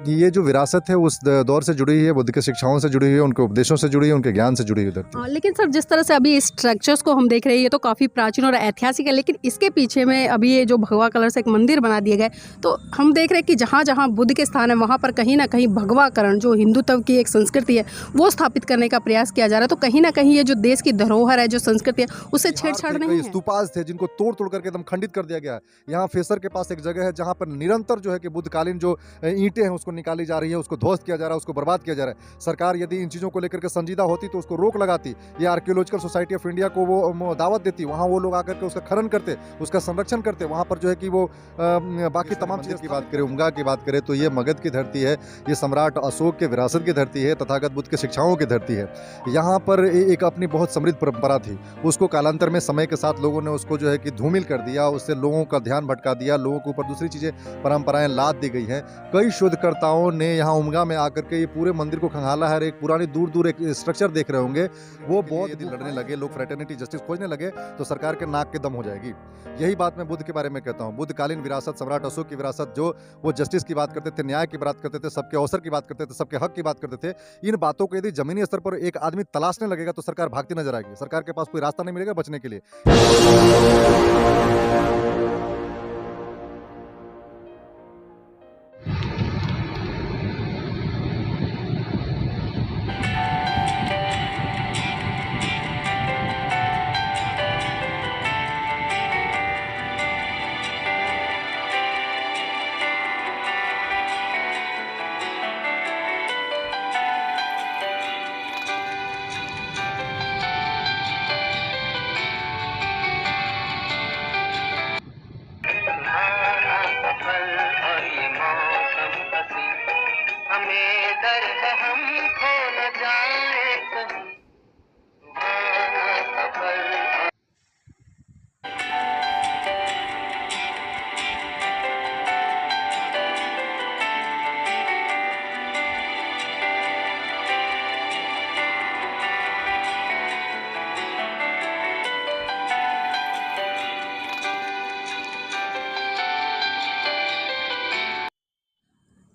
ये जो विरासत है उस दौर से जुड़ी हुई है, बुद्ध की शिक्षाओं से जुड़ी हुई है, उनके उपदेशों से जुड़ी है, उनके ज्ञान से जुड़ी हुई धरती। लेकिन सर जिस तरह से अभी इस स्ट्रक्चर्स को हम देख रहे हैं ये तो काफ़ी प्राचीन और ऐतिहासिक है, लेकिन इसके पीछे में अभी ये जो भगवा कलर से एक मंदिर बना दिया गया है, तो हम देख रहे हैं कि जहाँ जहाँ बुद्ध के स्थान है वहाँ पर कहीं ना कहीं भगवाकरण जो हिंदुत्व की एक संस्कृति है वो स्थापित करने का प्रयास किया जा रहा है। तो कहीं ना कहीं ये जो देश की धरोहर है, जो संस्कृति है, उससे छेड़छाड़ नहीं है। स्तूपाज थे जिनको तोड़ तोड़ करके एकदम खंडित कर दिया गया है। यहाँ फेसर के पास एक जगह है जहाँ पर निरंतर जो है कि बुद्धकालीन जो ईंटें हैं उसको निकाली जा रही है, उसको ध्वस्त किया जा रहा है, उसको बर्बाद किया जा रहा है। सरकार यदि इन चीज़ों को लेकर के संजीदा होती तो उसको रोक लगाती, ये आर्कियोलॉजिकल सोसाइटी ऑफ इंडिया को वो दावत देती, वहाँ वो लोग आकर के उसका खनन करते, उसका संरक्षण करते। वहाँ पर जो है कि वो बाकी तमाम चीज़ों की बात करें, उमगा की बात करें तो ये मगध की धरती है, ये सम्राट अशोक के विरासत की धरती है, तथागत बुद्ध की शिक्षाओं की धरती है। यहाँ पर एक अपनी बहुत समृद्ध परंपरा थी, उसको कालांतर में समय के साथ लोगों ने उसको जो है कि धूमिल कर दिया, उससे लोगों का ध्यान भटका दिया, लोगों के ऊपर दूसरी चीज़ें परंपराएं लाद दी गई हैं। कई शोधकर्ताओं ने यहाँ उमगा में आकर के ये पूरे मंदिर को खंगाला है। एक पुरानी दूर दूर एक स्ट्रक्चर देख रहे होंगे, वो बहुत यदि लड़ने लगे, लोग फ्रेटर्निटी जस्टिस खोजने लगे तो सरकार के नाक के दम हो जाएगी। यही बात मैं बुद्ध के बारे में कहता हूँ। बुद्धकालीन विरासत, सम्राट अशोक की विरासत, जो वो जस्टिस की बात करते थे, न्याय की बात करते थे, सबके अवसर की बात करते थे, सबके हक की बात करते थे, इन बातों को यदि जमीनी स्तर पर एक आदमी तलाशने लगेगा तो सरकार भागती नजर आएगी। सरकार के पास कोई रास्ता नहीं मिलेगा बचने के लिए। हमें डर है हम खो न जाए कहीं, सुहाना सफर।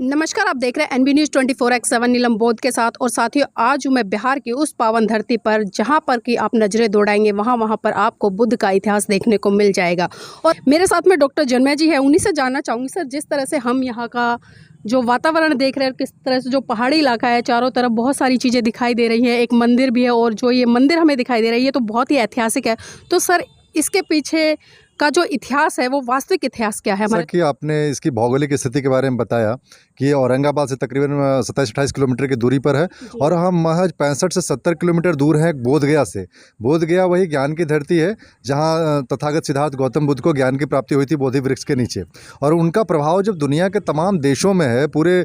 नमस्कार, आप देख रहे हैं एनबी न्यूज़ 24x7 नीलम बौद्ध के साथ। और साथियों, आज हूँ मैं बिहार की उस पावन धरती पर जहाँ पर कि आप नज़रें दौड़ाएंगे वहाँ पर आपको बुद्ध का इतिहास देखने को मिल जाएगा। और मेरे साथ में डॉक्टर जन्मय जी है, उन्हीं से जानना चाहूँगी सर, जिस तरह से हम यहाँ का जो वातावरण देख रहे हैं, किस तरह से जो पहाड़ी इलाका है, चारों तरफ बहुत सारी चीज़ें दिखाई दे रही हैं, एक मंदिर भी है और जो ये मंदिर हमें दिखाई दे रही है तो बहुत ही ऐतिहासिक है। तो सर इसके पीछे का जो इतिहास है वो वास्तविक इतिहास क्या है हमारे? कि आपने इसकी भौगोलिक स्थिति के बारे में बताया कि ये औरंगाबाद से तकरीबन 27-28 किलोमीटर की दूरी पर है और हम महज 65 से 70 किलोमीटर दूर हैं बोधगया से। बोधगया वही ज्ञान की धरती है जहाँ तथागत सिद्धार्थ गौतम बुद्ध को ज्ञान की प्राप्ति हुई थी बोधि वृक्ष के नीचे। और उनका प्रभाव जब दुनिया के तमाम देशों में है, पूरे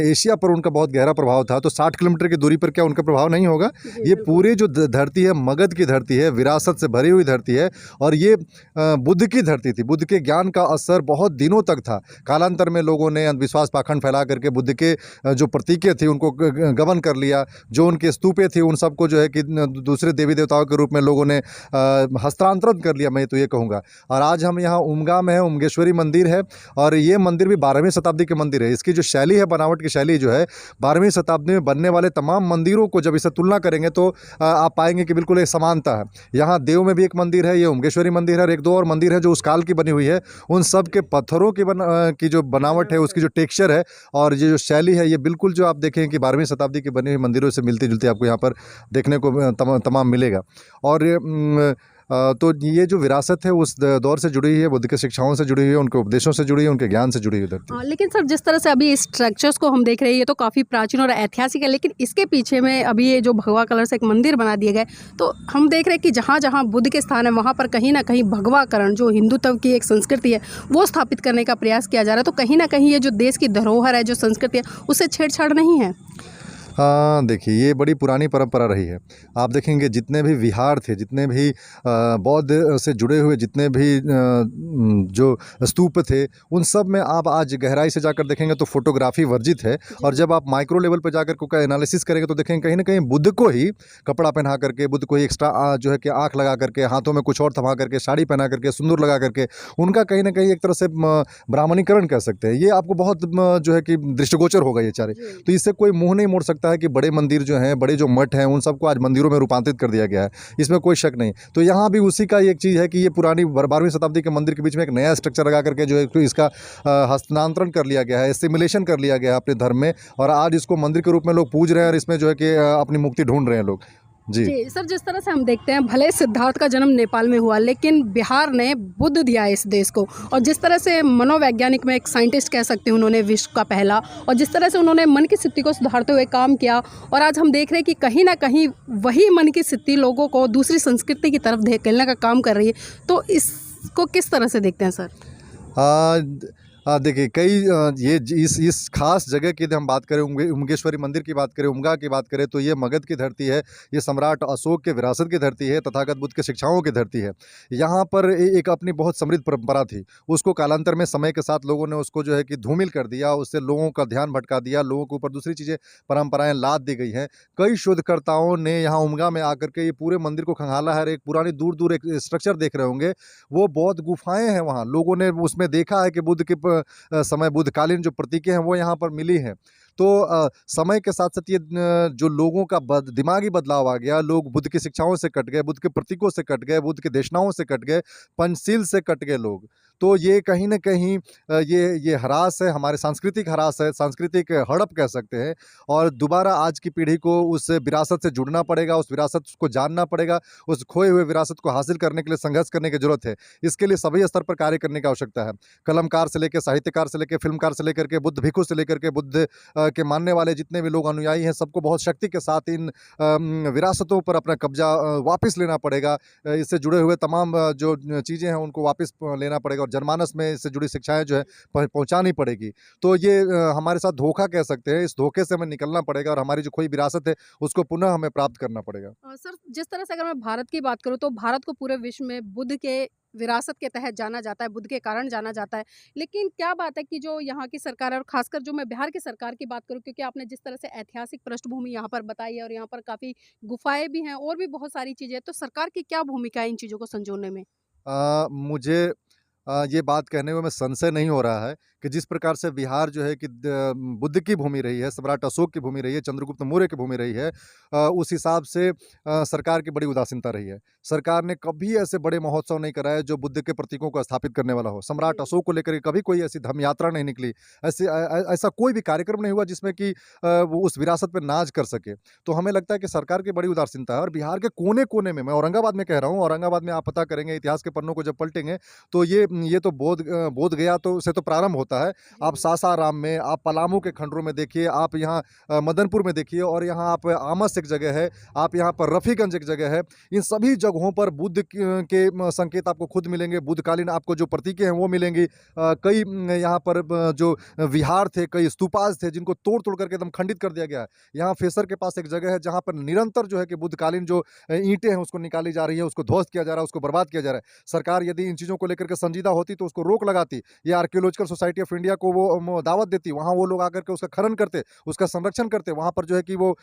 एशिया पर उनका बहुत गहरा प्रभाव था, तो 60 किलोमीटर की दूरी पर क्या उनका प्रभाव नहीं होगा? ये पूरी जो धरती है मगध की धरती है, विरासत से भरी हुई धरती है और ये बुद्ध की धरती थी। बुद्ध के ज्ञान का असर बहुत दिनों तक था। कालांतर में लोगों ने अंधविश्वास पाखंड फैला करके बुद्ध के जो प्रतीकें थी उनको गबन कर लिया, जो उनके स्तूपें थी उन सबको जो है कि दूसरे देवी देवताओं के रूप में लोगों ने हस्तांतरित कर लिया, मैं तो ये कहूँगा। और आज हम यहाँ उमगा में है, उमगेश्वरी मंदिर है और ये मंदिर भी 12वीं शताब्दी के मंदिर है। इसकी जो शैली है, बनावट की शैली जो है, 12वीं शताब्दी में बनने वाले तमाम मंदिरों को जब इसे तुलना करेंगे तो आप पाएंगे कि बिल्कुल एक समानता है। यहाँ देव में भी एक मंदिर है, ये उमगेश्वरी मंदिर है, और एक दो और मंदिर है जो उस काल की बनी हुई है। उन सब के पत्थरों की जो बनावट है, उसकी जो टेक्सचर है और ये जो शैली है, ये बिल्कुल जो आप देखें कि 12वीं शताब्दी की बनी हुई मंदिरों से मिलती जुलती आपको यहाँ पर देखने को तमाम मिलेगा। और तो ये जो विरासत है उस दौर से जुड़ी हुई है, बुद्ध की शिक्षाओं से जुड़ी हुई है, उनके उपदेशों से जुड़ी है, उनके ज्ञान से जुड़ी हुई धरती। लेकिन सर जिस तरह से अभी इस स्ट्रक्चर्स को हम देख रहे हैं ये तो काफ़ी प्राचीन और ऐतिहासिक है, लेकिन इसके पीछे में अभी ये जो भगवा कलर से एक मंदिर बना दिया गया है, तो हम देख रहे हैं कि जहाँ जहाँ बुद्ध के स्थान है वहाँ पर कहीं ना कहीं भगवाकरण जो हिंदुत्व की एक संस्कृति है वो स्थापित करने का प्रयास किया जा रहा है। तो कहीं ना कहीं ये जो देश की धरोहर है, जो संस्कृति है, उससे छेड़छाड़ नहीं है? हाँ, देखिए ये बड़ी पुरानी परंपरा रही है। आप देखेंगे जितने भी विहार थे, जितने भी बौद्ध से जुड़े हुए जितने भी जो स्तूप थे, उन सब में आप आज गहराई से जाकर देखेंगे तो फ़ोटोग्राफ़ी वर्जित है। और जब आप माइक्रो लेवल पे जाकर के उसका एनालिसिस करेंगे तो देखेंगे कहीं न कहीं बुद्ध को ही कपड़ा पहना करके, बुद्ध को ही एक्स्ट्रा जो है कि आँख लगा करके, हाथों में कुछ और थमा करके, साड़ी पहना करके, सिंदूर लगा करके, उनका कहीं न कहीं एक तरह से ब्राह्मणीकरण कह सकते हैं। ये आपको बहुत जो है कि दृष्टिगोचर होगा ये सारे। तो इससे कोई मुँह नहीं मोड़ सकता है कि बड़े मंदिर जो हैं, बड़े जो मठ हैं, उन सबको आज मंदिरों में रूपांतरित कर दिया गया है। इसमें कोई शक नहीं। तो यहाँ भी उसी का एक चीज़ है कि ये पुरानी 12वीं शताब्दी के मंदिर के बीच में एक नया स्ट्रक्चर लगा करके जो है कि इसका हस्तांतरण कर लिया गया है, एसिमिलेशन कर लिया गया है अपने धर्म में, और आज इसको मंदिर के रूप में लोग पूज रहे हैं और इसमें जो है कि अपनी मुक्ति ढूँढ रहे हैं लोग। जी। जी सर, जिस तरह से हम देखते हैं भले सिद्धार्थ का जन्म नेपाल में हुआ लेकिन बिहार ने बुद्ध दिया है इस देश को। और जिस तरह से मनोवैज्ञानिक में एक साइंटिस्ट कह सकते हैं उन्होंने विश्व का पहला, और जिस तरह से उन्होंने मन की स्थिति को सुधारते हुए काम किया, और आज हम देख रहे हैं कि कहीं ना कहीं वही मन की स्थिति लोगों को दूसरी संस्कृति की तरफ धकेलने का काम कर रही है। तो इसको किस तरह से देखते हैं सर? देखिए कई ये इस खास जगह की यदि हम बात करें, उमगेश्वरी मंदिर की बात करें, उमगा की बात करें, तो ये मगध की धरती है, ये सम्राट अशोक के विरासत की धरती है, तथागत बुद्ध के शिक्षाओं की धरती है। यहाँ पर एक अपनी बहुत समृद्ध परंपरा थी, उसको कालांतर में समय के साथ लोगों ने उसको जो है कि धूमिल कर दिया, उससे लोगों का ध्यान भटका दिया, लोगों के ऊपर दूसरी चीज़ें परंपराएं लाद दी गई हैं। कई शोधकर्ताओं ने यहाँ उमगा में आकर के ये पूरे मंदिर को खंगाला है। एक पुरानी दूर दूर एक स्ट्रक्चर देख रहे होंगे, वो बौद्ध गुफाएं हैं। वहाँ लोगों ने उसमें देखा है कि बुद्ध के समय बुद्धकालीन जो प्रतीकें हैं वो यहाँ पर मिली हैं। तो समय के साथ-साथ ये जो लोगों का दिमागी बदलाव आ गया, लोग बुद्ध की शिक्षाओं से कट गए, बुद्ध के प्रतीकों से कट गए, बुद्ध के देशनाओं से कट गए, पंचशील से कट गए लोग। तो ये कहीं न कहीं ये ह्रास है, हमारे सांस्कृतिक ह्रास है, सांस्कृतिक हड़प कह सकते हैं। और दोबारा आज की पीढ़ी को उस विरासत से जुड़ना पड़ेगा, उस विरासत को जानना पड़ेगा, उस खोए हुए विरासत को हासिल करने के लिए संघर्ष करने की ज़रूरत है। इसके लिए सभी स्तर पर कार्य करने की आवश्यकता है। कलमकार से लेके, साहित्यकार से लेके, फ़िल्मकार से लेकर के, बुद्ध भिक्षु से लेकर के, बुद्ध के मानने वाले जितने भी लोग अनुयायी हैं, सबको बहुत शक्ति के साथ इन विरासतों पर अपना कब्जा वापस लेना पड़ेगा। इससे जुड़े हुए तमाम जो चीज़ें हैं उनको वापस लेना पड़ेगा, और जनमानस में इससे जुड़ी शिक्षाएँ जो है पहुँचानी पड़ेगी। तो ये हमारे साथ धोखा कह सकते हैं, इस धोखे से हमें निकलना पड़ेगा और हमारी जो खोई विरासत है उसको पुनः हमें प्राप्त करना पड़ेगा। सर, जिस तरह से अगर मैं भारत की बात करूँ तो भारत को पूरे विश्व में बुद्ध के विरासत के तहत जाना जाता है, बुद्ध के कारण जाना जाता है। लेकिन क्या बात है कि जो यहाँ की सरकार है, और ख़ासकर जो मैं बिहार की सरकार की बात करूँ, क्योंकि आपने जिस तरह से ऐतिहासिक पृष्ठभूमि यहाँ पर बताई है और यहाँ पर काफ़ी गुफ़ाएँ भी हैं और भी बहुत सारी चीज़ें हैं, तो सरकार की क्या भूमिका है इन चीज़ों को संजोने में? मुझे ये बात कहने में संशय नहीं हो रहा है कि जिस प्रकार से बिहार जो है कि बुद्ध की भूमि रही है, सम्राट अशोक की भूमि रही है, चंद्रगुप्त मौर्य की भूमि रही है, उस हिसाब से सरकार की बड़ी उदासीनता रही है। सरकार ने कभी ऐसे बड़े महोत्सव नहीं कराए जो बुद्ध के प्रतीकों को स्थापित करने वाला हो। सम्राट अशोक को लेकर के कभी कोई ऐसी धर्म यात्रा नहीं निकली, ऐसा कोई भी कार्यक्रम नहीं हुआ जिसमें कि वो उस विरासत पे नाज कर सके। तो हमें लगता है कि सरकार की बड़ी उदासीनता है, और बिहार के कोने-कोने में, मैं औरंगाबाद में कह रहा हूँ, औरंगाबाद में आप पता करेंगे, इतिहास के पन्नों को जब पलटेंगे तो ये तो बोध गया तो से तो प्रारंभ होता है। आप सासाराम में, आप पलामू के खंडरों में देखिए, आप यहाँ मदनपुर में देखिए, और यहाँ आप आमस एक जगह है, आप यहाँ पर रफ़ीगंज एक जगह है। इन सभी जगहों पर बुद्ध के संकेत आपको खुद मिलेंगे, बुद्धकालीन आपको जो प्रतीकें हैं वो मिलेंगी। कई यहाँ पर जो विहार थे, कई स्तूपाज थे जिनको तोड़-तोड़ करके एकदम खंडित कर दिया गया है। यहाँ फेसर के पास एक जगह है जहाँ पर निरंतर जो है कि बुद्धकालीन जो ईंटें हैं उसको निकाली जा रही है, उसको ध्वस्त किया जा रहा है, उसको बर्बाद किया जा रहा है। सरकार यदि इन चीज़ों को लेकर के संजीदा होती तो उसको रोक लगाती, या आर्कियोलॉजिकल सोसाइटी ऑफ इंडिया को वो दावत देती, वहाँ वो लोग आकर के उसका खनन करते, उसका संरक्षण करते, वहाँ पर जो है कि वो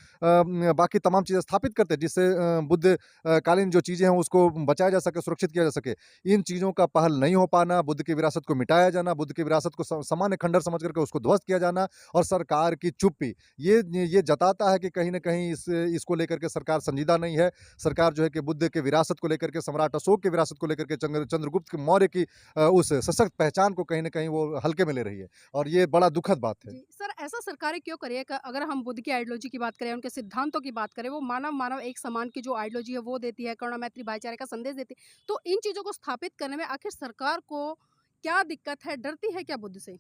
बाकी तमाम चीज़ें स्थापित करते जिससे बुद्ध कालीन जो चीज़ें हैं उसको बचाया जा सके, सुरक्षित किया जा सके। इन चीज़ों का पहल नहीं हो पाना, बुद्ध की विरासत को मिटाया जाना, बुद्ध की विरासत को सामान्य खंडहर समझ करके उसको ध्वस्त किया जाना, और सरकार की चुप्पी, ये जताता है कि कहीं न कहीं इसको लेकर के सरकार संजीदा नहीं है। सरकार जो है कि बुद्ध के विरासत को लेकर के, सम्राट अशोक की विरासत को लेकर के, चंद्रगुप्त मौर्य की उस सशक्त पहचान को कहीं न कहीं वो हल्के में ले रही है, और ये बड़ा दुखद बात है। जी, सर ऐसा सरकारें क्यों करें? अगर हम बुद्ध की आइडियोलॉजी की बात करें, उनके सिद्धांतों की बात करें, वो मानव एक समान की जो आइडियोलॉजी है वो देती है, करुणा, मैत्री, भाईचारे का संदेश देती है। तो इन चीज़ों को स्थापित करने में आखिर सरकार को क्या दिक्कत है? डरती है क्या बुद्ध से?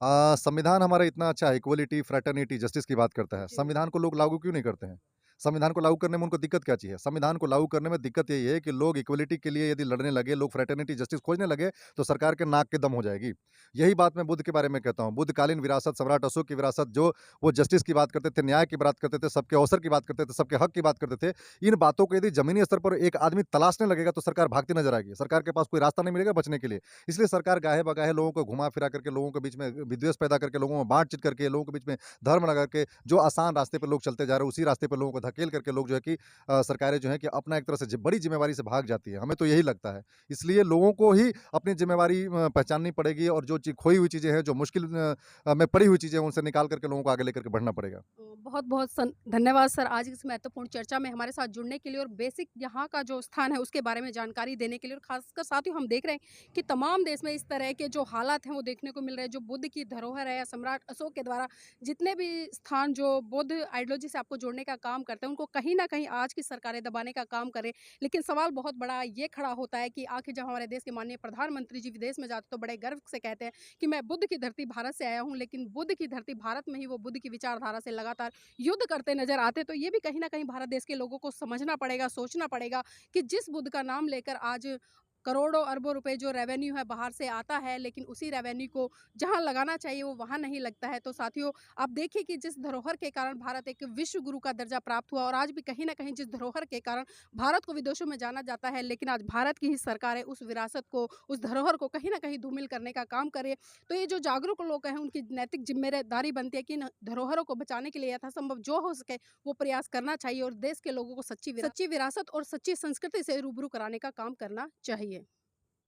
संविधान हमारा इतना अच्छा है, इक्वलिटी, फ्रैटर्निटी, जस्टिस की बात करता है। जी। संविधान को लोग लागू क्यों नहीं करते हैं? संविधान को लागू करने में उनको दिक्कत क्या चाहिए? संविधान को लागू करने में दिक्कत यही है कि लोग इक्वलिटी के लिए यदि लड़ने लगे, लोग फ्रेटर्निटी जस्टिस खोजने लगे, तो सरकार के नाक के दम हो जाएगी। यही बात मैं बुद्ध के बारे में कहता हूँ। बुद्धकालीन विरासत, सम्राट अशोक की विरासत, जो वो जस्टिस की बात करते थे, न्याय की बात करते थे, सबके अवसर की बात करते थे, सबके हक की बात करते थे। इन बातों को यदि ज़मीनी स्तर पर एक आदमी तलाशने लगेगा, तो सरकार भागती नज़र आएगी। सरकार के पास कोई रास्ता नहीं मिलेगा बचने के लिए। इसलिए सरकार गाहे-बगाहे लोगों को घुमा-फिरा करके, लोगों के बीच में विद्वेष पैदा करके, लोगों में बाँट-चीत करके, लोगों के बीच में धर्म लगा के, जो आसान रास्ते पे लोग चलते जा रहे हैं, उसी रास्ते पे लोगों को धकेल करके लोग जो है कि सरकारें जो है कि अपना एक तरह से बड़ी जिम्मेवारी से भाग जाती है। हमें तो यही लगता है। इसलिए लोगों को ही अपनी जिम्मेवारी पहचाननी पड़ेगी और जो खोई हुई चीज़ें हैं, जो मुश्किल में पड़ी हुई चीज़ें हैं, उनसे निकाल करके लोगों को आगे लेकर के बढ़ना पड़ेगा। बहुत-बहुत धन्यवाद सर आज इस महत्वपूर्ण चर्चा में हमारे साथ जुड़ने के लिए और बेसिक यहाँ का जो स्थान है उसके बारे में जानकारी देने के लिए। और खासकर साथियों हम देख रहे हैं कि तमाम देश में इस तरह के जो हालात हैं वो देखने को मिल रहे हैं। जो बुद्ध की धरोहर है या सम्राट अशोक के द्वारा जितने भी स्थान जो बुद्ध आइडियोलॉजी से आपको जोड़ने का काम करते हैं, उनको कहीं न कहीं आज की सरकारें दबाने का काम करें। लेकिन सवाल बहुत बड़ा ये खड़ा होता है कि आखिर जब हमारे देश के माननीय प्रधानमंत्री जी विदेश में जाते तो बड़े गर्व से कहते हैं कि मैं बुद्ध की धरती भारत से आया हूँ, लेकिन बुद्ध की धरती भारत में ही वो बुद्ध की विचारधारा से लगातार युद्ध करते नजर आते। तो ये भी कहीं ना कहीं भारत देश के लोगों को समझना पड़ेगा, सोचना पड़ेगा कि जिस बुद्ध का नाम लेकर आज करोड़ों अरबों रुपए जो रेवेन्यू है बाहर से आता है, लेकिन उसी रेवेन्यू को जहां लगाना चाहिए वो वहां नहीं लगता है। तो साथियों आप देखिए कि जिस धरोहर के कारण भारत एक विश्व गुरु का दर्जा प्राप्त हुआ और आज भी कहीं ना कहीं जिस धरोहर के कारण भारत को विदेशों में जाना जाता है, लेकिन आज भारत की ही सरकारें उस विरासत को, उस धरोहर को कहीं ना कहीं धूमिल करने का काम करे। तो ये जो जागरूक लोग हैं उनकी नैतिक जिम्मेदारी बनती है कि इन धरोहरों को बचाने के लिए यथासंभव जो हो सके वो प्रयास करना चाहिए और देश के लोगों को सच्ची विरासत और सच्ची संस्कृति से रूबरू कराने का काम करना चाहिए।